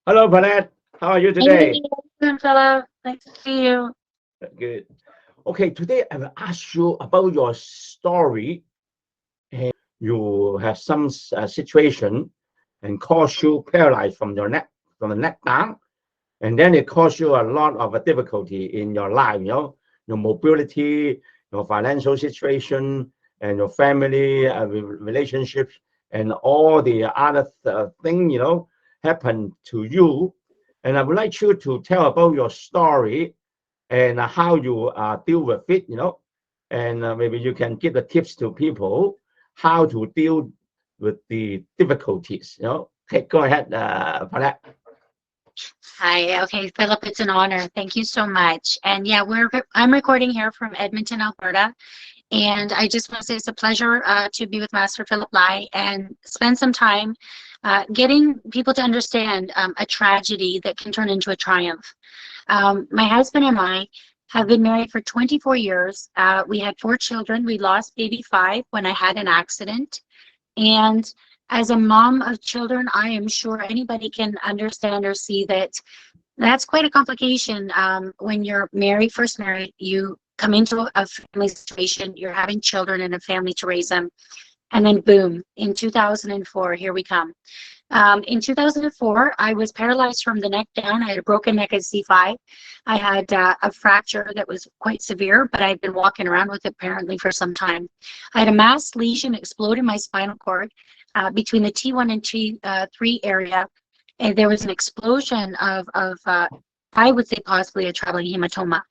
Hello, Paulette. How are you today? Hey, Philip. Nice to see you. Good. Okay, today I will ask you about your story. You have some situation and cause you paralyzed from the neck down, and then it caused you a lot of difficulty in your life. Your mobility, your financial situation, and your family relationships, and all the other thing happened to you. And I would like you to tell about your story and how you deal with it, and maybe you can give the tips to people how to deal with the difficulties. Okay, go ahead, Paulette. Hi. Okay, Philip, it's an honor. Thank you so much. And yeah, I'm recording here from Edmonton, Alberta. And I just want to say it's a pleasure to be with Master Philip Lai and spend some time getting people to understand a tragedy that can turn into a triumph. My husband and I have been married for 24 years. We had 4 children. We lost baby 5 when I had an accident. And as a mom of children, I am sure anybody can understand or see that that's quite a complication. When you're married, first married, you come into a family situation, you're having children and a family to raise them. And then boom, in 2004, here we come. In 2004, I was paralyzed from the neck down. I had a broken neck at C5. I had a fracture that was quite severe, but I'd been walking around with it apparently for some time. I had a mass lesion explode in my spinal cord between the T1 and T3 area. And there was an explosion of I would say possibly a traveling hematoma.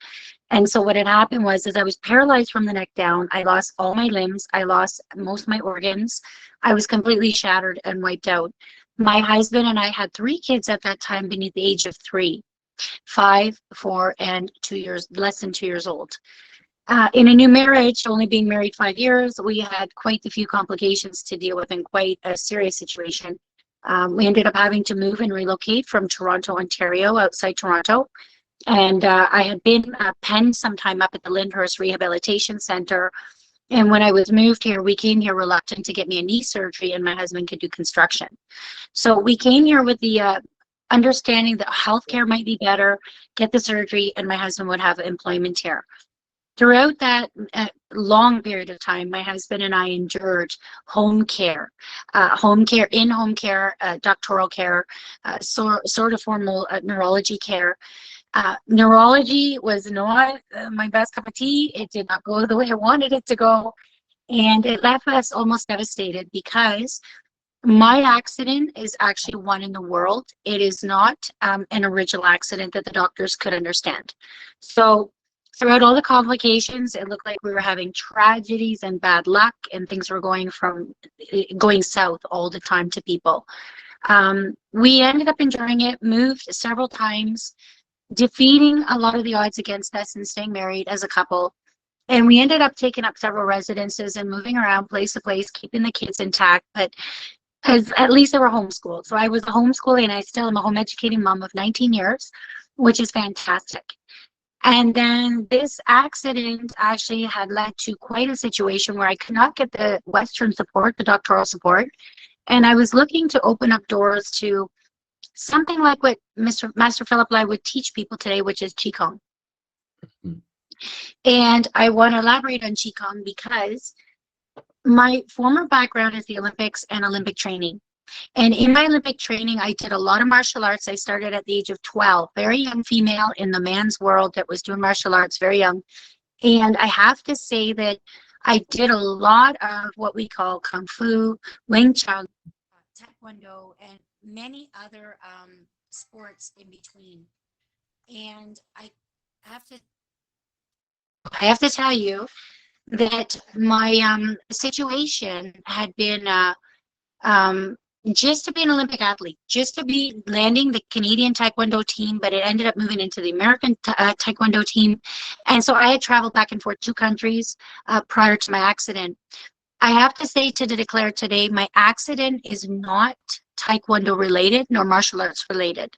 And so what had happened was, as I was paralyzed from the neck down, I lost all my limbs. I lost most of my organs. I was completely shattered and wiped out. My husband and I had 3 kids at that time beneath the age of 3, 5, 4, and 2 years, less than 2 years old. In a new marriage, only being married 5 years, we had quite a few complications to deal with and quite a serious situation. We ended up having to move and relocate from Toronto, Ontario, outside Toronto. And I had been penned sometime up at the Lyndhurst Rehabilitation Center. And when I was moved here, we came here reluctant to get me a knee surgery, and my husband could do construction. So we came here with the understanding that healthcare might be better, get the surgery, and my husband would have employment here. Throughout that long period of time, my husband and I endured home care, in-home care, doctoral care, sort of formal neurology care. Neurology was not my best cup of tea. It did not go the way I wanted it to go. And it left us almost devastated because my accident is actually one in the world. It is not an original accident that the doctors could understand. So throughout all the complications, it looked like we were having tragedies and bad luck, and things were going south all the time to people. We ended up enduring it, moved several times, defeating a lot of the odds against us and staying married as a couple. And we ended up taking up several residences and moving around place to place, keeping the kids intact, but because at least they were homeschooled. So I was a homeschooling, and I still am a home educating mom of 19 years, which is fantastic. And then this accident actually had led to quite a situation where I could not get the Western support, the doctoral support. And I was looking to open up doors to something like what Master Philip Lai would teach people today, which is Qigong. Mhm. And I want to elaborate on Qigong because my former background is the Olympics and Olympic training. And in my Olympic training, I did a lot of martial arts. I started at the age of 12, very young female in the man's world that was doing martial arts, very young. And I have to say that I did a lot of what we call Kung Fu, Wing Chun, Taekwondo, and many other sports in between. And have to I have to tell you that my situation had been um, just to be an Olympic athlete, just to be landing the Canadian Taekwondo team, but it ended up moving into the American Taekwondo team. And so I had traveled back and forth 2 countries prior to my accident. I have to say to declare today, my accident is not Taekwondo related nor martial arts related.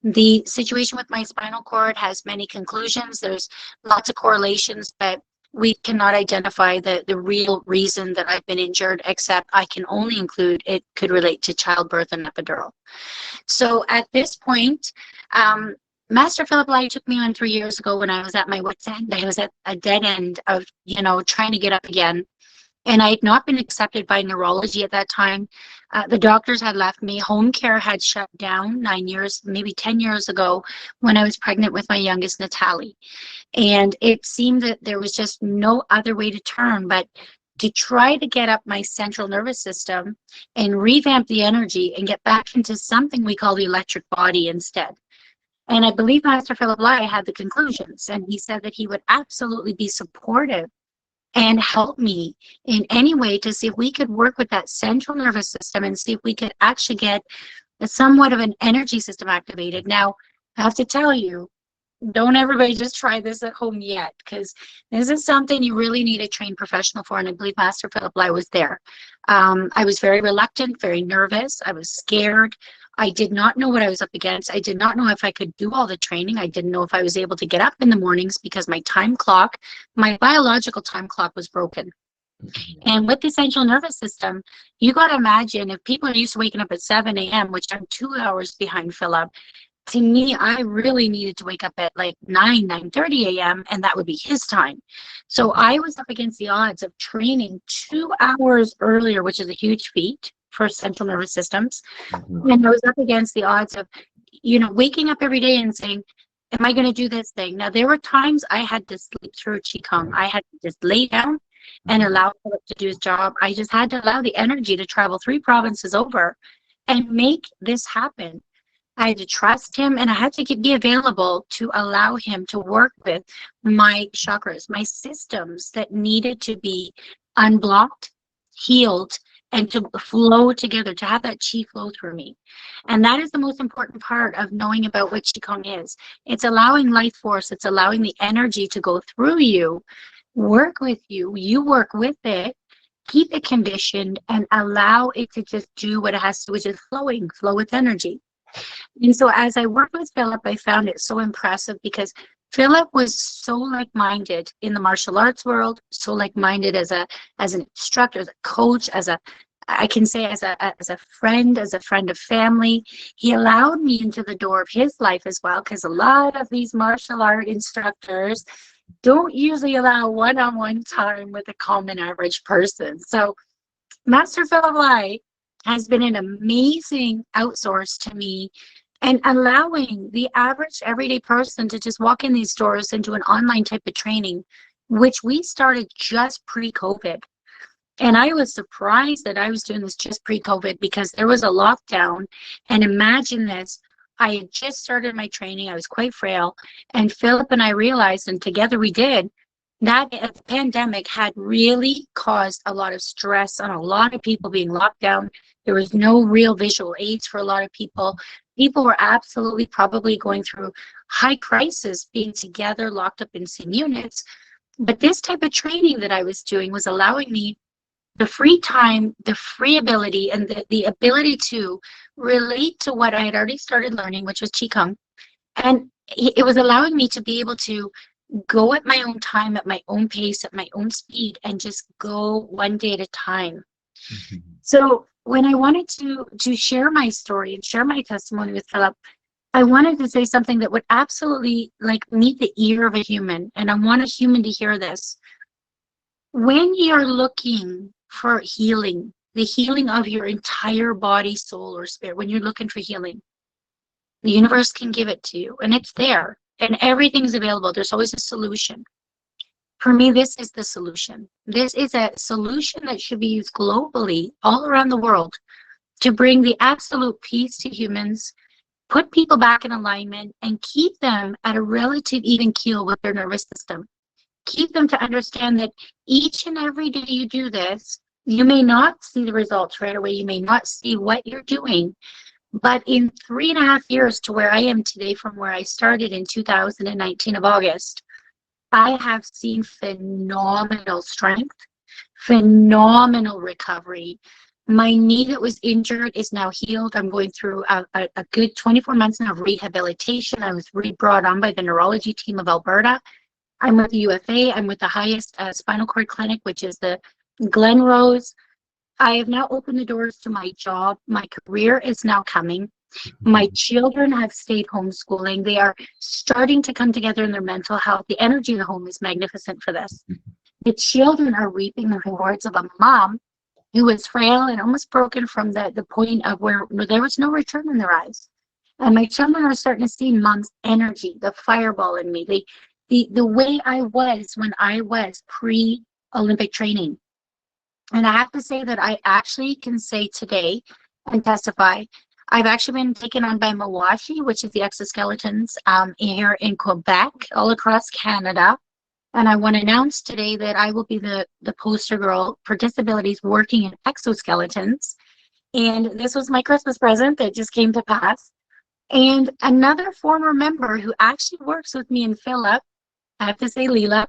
The situation with my spinal cord has many conclusions. There's lots of correlations, but we cannot identify the real reason that I've been injured, except I can only include it could relate to childbirth and epidural. So at this point, Master Philip Lai took me on 3 years ago when I was at my wit's end. I was at a dead end of, trying to get up again. And I had not been accepted by neurology at that time. The doctors had left me. Home care had shut down 9 years, maybe 10 years ago, when I was pregnant with my youngest, Natalie. And it seemed that there was just no other way to turn but to try to get up my central nervous system and revamp the energy and get back into something we call the electric body instead. And I believe Master Philip Lai had the conclusions, and he said that he would absolutely be supportive and help me in any way to see if we could work with that central nervous system and see if we could actually get somewhat of an energy system activated. Now, I have to tell you, don't everybody just try this at home yet, because this is something you really need a trained professional for, and I believe Master Philip Lai was there. I was very reluctant, very nervous. I was scared. I did not know what I was up against. I did not know if I could do all the training. I didn't know if I was able to get up in the mornings because my time clock, my biological time clock was broken. And with the central nervous system, you got to imagine if people are used to waking up at 7 a.m., which I'm 2 hours behind Philip, to me, I really needed to wake up at like 9:30 a.m., and that would be his time. So I was up against the odds of training 2 hours earlier, which is a huge feat for central nervous systems. And I was up against the odds of, waking up every day and saying, am I going to do this thing? Now, there were times I had to sleep through Qigong. I had to just lay down and allow Philip to do his job. I just had to allow the energy to travel 3 provinces over and make this happen. I had to trust him, and I had to be available to allow him to work with my chakras, my systems that needed to be unblocked, healed, and to flow together, to have that chi flow through me. And that is the most important part of knowing about what Qigong is. It's allowing life force, it's allowing the energy to go through you, work with you, you work with it, keep it conditioned, and allow it to just do what it has to, which is flow with energy. And so as I worked with Philip, I found it so impressive because Philip was so like-minded in the martial arts world, so like-minded as an instructor, as a coach, as a friend of family. He allowed me into the door of his life as well, because a lot of these martial art instructors don't usually allow one-on-one time with a common average person. So Master Philip Lai has been an amazing outsource to me, and allowing the average everyday person to just walk in these doors and do an online type of training, which we started just pre-COVID. And I was surprised that I was doing this just pre-COVID because there was a lockdown. And imagine this, I had just started my training, I was quite frail, and Philip and I realized, and together we did, that the pandemic had really caused a lot of stress on a lot of people being locked down. There was no real visual aids for a lot of people. People were absolutely probably going through high crisis being together, locked up in same units. But this type of training that I was doing was allowing me the free time, the free ability, and the ability to relate to what I had already started learning, which was Qigong. And it was allowing me to be able to go at my own time, at my own pace, at my own speed, and just go one day at a time. So when I wanted to share my story and share my testimony with Philip, I wanted to say something that would absolutely meet the ear of a human, and I want a human to hear this. When you're looking for healing, the healing of your entire body, soul, or spirit, when you're looking for healing, the universe can give it to you, and it's there, and everything's available. There's always a solution. For me, this is the solution. This is a solution that should be used globally, all around the world, to bring the absolute peace to humans, put people back in alignment, and keep them at a relative even keel with their nervous system. Keep them to understand that each and every day you do this, you may not see the results right away. You may not see what you're doing. But in 3.5 years to where I am today, from where I started in 2019 of August, I have seen phenomenal strength, phenomenal recovery. My knee that was injured is now healed. I'm going through a good 24 months now of rehabilitation. I was brought on by the neurology team of Alberta. I'm with the UFA. I'm with the highest spinal cord clinic, which is the Glen Rose. I have now opened the doors to my job. My career is now coming. My children have stayed homeschooling. They are starting to come together in their mental health. The energy in the home is magnificent for this. The children are reaping the rewards of a mom who was frail and almost broken from the point of where there was no return in their eyes. And my children are starting to see mom's energy, the fireball in me, the way I was when I was pre-Olympic training. And I have to say that I actually can say today and testify, I've actually been taken on by Mawashi, which is the exoskeletons here in Quebec, all across Canada. And I want to announce today that I will be the poster girl for disabilities working in exoskeletons. And this was my Christmas present that just came to pass. And another former member who actually works with me and Philip, I have to say Leela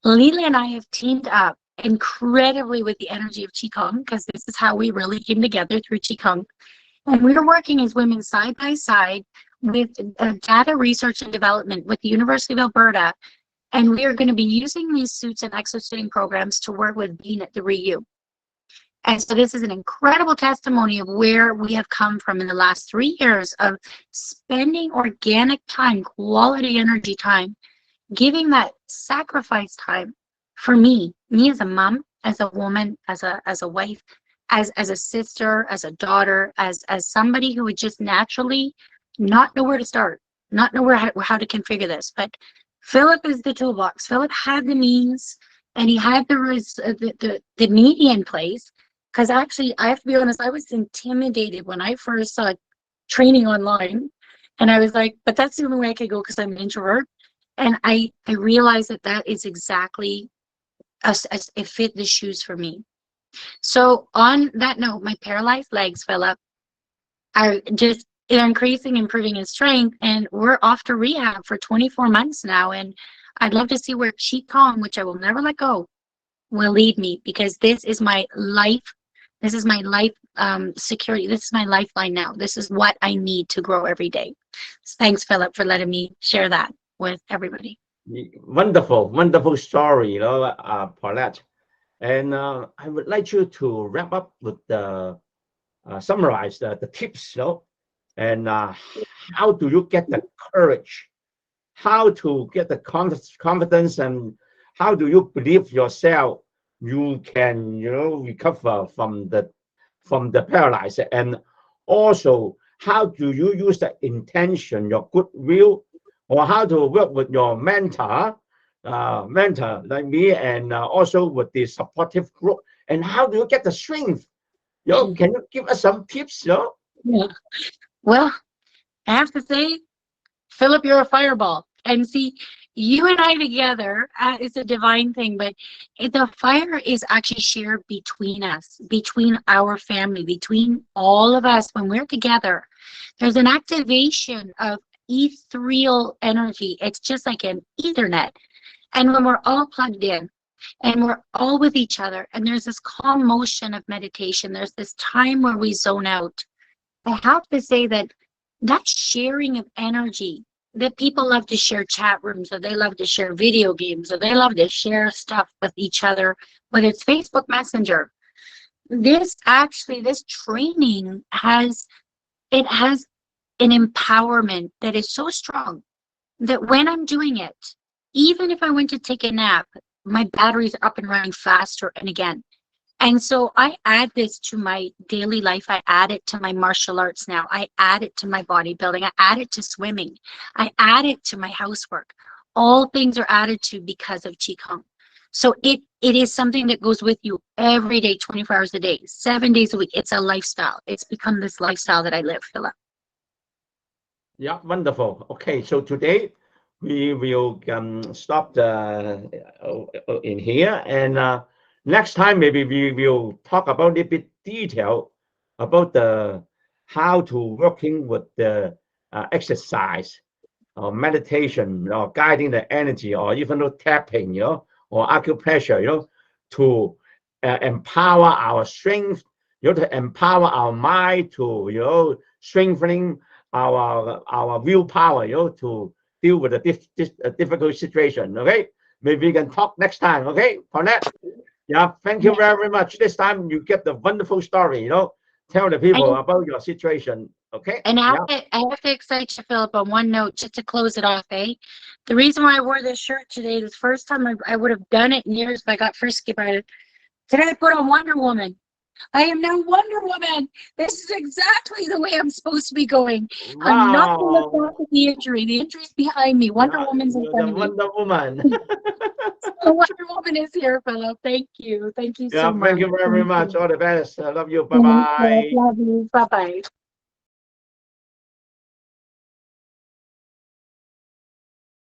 and I have teamed up incredibly with the energy of Qigong, because this is how we really came together, through Qigong. And we are working as women side by side with data research and development with the University of Alberta. And we are going to be using these suits and exo-suiting programs to work with Dean at the REU. And so this is an incredible testimony of where we have come from in the last 3 years of spending organic time, quality energy time, giving that sacrifice time for me as a mom, as a woman, as a wife, as a sister, as a daughter, as somebody who would just naturally not know where to start, not know how to configure this. But Philip is the toolbox. Philip had the means, and he had the media in place. Because actually, I have to be honest, I was intimidated when I first saw training online, and I was like, but that's the only way I could go because I'm an introvert. And I realized that is exactly it fit the shoes for me. So on that note, my paralyzed legs, Philip, are just increasing, improving in strength, and we're off to rehab for 24 months now. And I'd love to see where Qigong, which I will never let go, will lead me, because this is my life. This is my life security. This is my lifeline now. This is what I need to grow every day. So thanks, Philip, for letting me share that with everybody. Wonderful, wonderful story, Paulette. And I would like you to wrap up with the summarize the tips, and how do you get the courage, how to get the confidence, and how do you believe yourself you can recover from the paralysis, and also how do you use the intention, your goodwill, or how to work with your mentor like me, and also with the supportive group, and how do you get the strength? Can you give us some tips? Yeah. Well, I have to say, Philip, you're a fireball. And see, you and I together, it's a divine thing, but the fire is actually shared between us, between our family, between all of us. When we're together, there's an activation of ethereal energy. It's just like an Ethernet. And when we're all plugged in and we're all with each other, and there's this calm motion of meditation, there's this time where we zone out. I have to say that sharing of energy, that people love to share chat rooms, or they love to share video games, or they love to share stuff with each other, whether it's Facebook Messenger. This training has an empowerment that is so strong that when I'm doing it, even if I went to take a nap, my batteries are up and running faster and again. And so I add this to my daily life. I add it to my martial arts now. I add it to my bodybuilding. I add it to swimming. I add it to my housework. All things are added to because of Qigong. So it is something that goes with you every day, 24 hours a day, 7 days a week. It's a lifestyle. It's become this lifestyle that I live, Philip. Yeah, wonderful. Okay, so today we will stop in here, and next time maybe we will talk about a little bit detail about how to working with the exercise or meditation, or guiding the energy, or even tapping, or acupressure, to empower our strength, to empower our mind, to strengthening our willpower, to deal with a difficult situation. Okay, maybe we can talk next time. Okay, Paulette. Yeah, thank you very much. This time you get the wonderful story. Tell the people about your situation. Okay. And Yeah. I have to excite you, Philip, on one note, just to close it off, eh? The reason why I wore this shirt today, the first time I would have done it in years, but I got frisky about it. Today I put on Wonder Woman. I am now Wonder Woman. This is exactly the way I'm supposed to be going. I'm not going to look back at the injury. The injury's behind me. Wonder Woman's in front of me. Wonder Woman. So Wonder Woman is here, Philip. Thank you. Thank you so much. Thank you very much. All the best. I love you. Thank you. Bye-bye. Love you. Bye-bye.